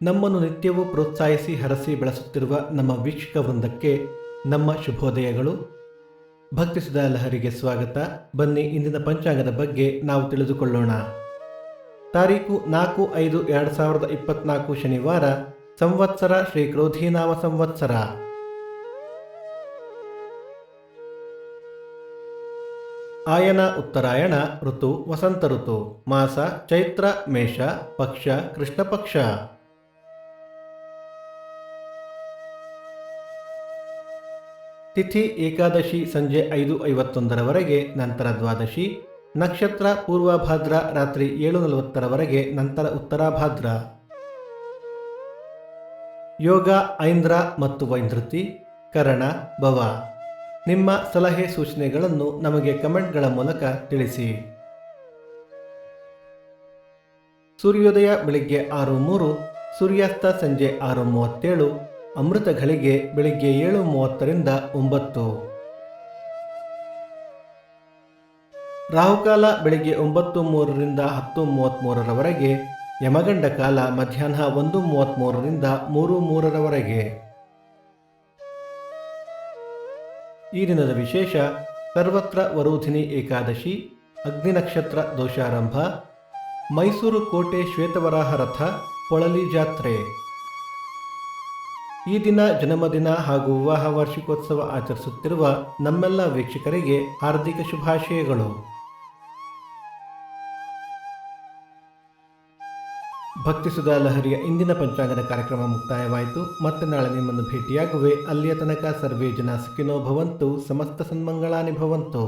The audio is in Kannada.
ನಮ್ಮನ್ನು ನಿತ್ಯವೂ ಪ್ರೋತ್ಸಾಹಿಸಿ ಹರಸಿ ಬೆಳೆಸುತ್ತಿರುವ ನಮ್ಮ ವೀಕ್ಷಕ ವೃಂದಕ್ಕೆ ನಮ್ಮ ಶುಭೋದಯಗಳು. ಭಕ್ತಿಸುಧಾ ಲಹರಿಗೆ ಸ್ವಾಗತ. ಬನ್ನಿ ಇಂದಿನ ಪಂಚಾಂಗದ ಬಗ್ಗೆ ನಾವು ತಿಳಿದುಕೊಳ್ಳೋಣ. ತಾರೀಕು 4/5/2024 ಶನಿವಾರ, ಸಂವತ್ಸರ ಶ್ರೀ ಕ್ರೋಧೀನಾಮ ಸಂವತ್ಸರ. ಆಯನ ಉತ್ತರಾಯಣ, ಋತು ವಸಂತ ಋತು, ಮಾಸ ಚೈತ್ರ ಮೇಷ, ಪಕ್ಷ ಕೃಷ್ಣ ಪಕ್ಷ. ತಿಥಿ ಏಕಾದಶಿ ಸಂಜೆ 5:51 ನಂತರ ದ್ವಾದಶಿ, ನಕ್ಷತ್ರ ಪೂರ್ವಭಾದ್ರ ರಾತ್ರಿ 7:40 ನಂತರ ಉತ್ತರಾಭಾದ್ರ. ಯೋಗ ಐಂದ್ರ ಮತ್ತು ವೈಂಧೃತಿ, ಕರಣ ಭವ. ನಿಮ್ಮ ಸಲಹೆ ಸೂಚನೆಗಳನ್ನು ನಮಗೆ ಕಮೆಂಟ್ಗಳ ಮೂಲಕ ತಿಳಿಸಿ. ಸೂರ್ಯೋದಯ ಬೆಳಿಗ್ಗೆ 6:03, ಸೂರ್ಯಾಸ್ತ ಸಂಜೆ 6:37, ಅಮೃತ ಘಳಿಗೆ ಬೆಳಿಗ್ಗೆ 7:30 9. ರಾಹುಕಾಲ ಬೆಳಿಗ್ಗೆ 9:03 10:33 ಯಮಗಂಡ ಕಾಲ ಮಧ್ಯಾಹ್ನ 1:33 3:03. ಈ ದಿನದ ವಿಶೇಷ: ಸರ್ವತ್ರ ವರೂಧಿನಿ ಏಕಾದಶಿ, ಅಗ್ನಿ ನಕ್ಷತ್ರ ದೋಷಾರಂಭ, ಮೈಸೂರು ಕೋಟೆ ಶ್ವೇತವರಾಹ ರಥ, ಪೊಳಲಿ ಜಾತ್ರೆ. ಈ ದಿನ ಜನ್ಮದಿನ ಹಾಗೂ ವಿವಾಹ ವಾರ್ಷಿಕೋತ್ಸವ ಆಚರಿಸುತ್ತಿರುವ ನಮ್ಮೆಲ್ಲ ವೀಕ್ಷಕರಿಗೆ ಹಾರ್ದಿಕ ಶುಭಾಶಯಗಳು. ಭಕ್ತಿಸುಧಾ ಲಹರಿಯ ಇಂದಿನ ಪಂಚಾಂಗದ ಕಾರ್ಯಕ್ರಮ ಮುಕ್ತಾಯವಾಯಿತು. ಮತ್ತೆ ನಾಳೆ ನಿಮ್ಮನ್ನು ಭೇಟಿಯಾಗುವೆ. ಅಲ್ಲಿಯ ತನಕ ಸರ್ವೇ ಜನ ಸುಖಿನೋ ಭವಂತು, ಸಮಸ್ತ ಸನ್ಮಂಗಳಾನಿ ಭವಂತು.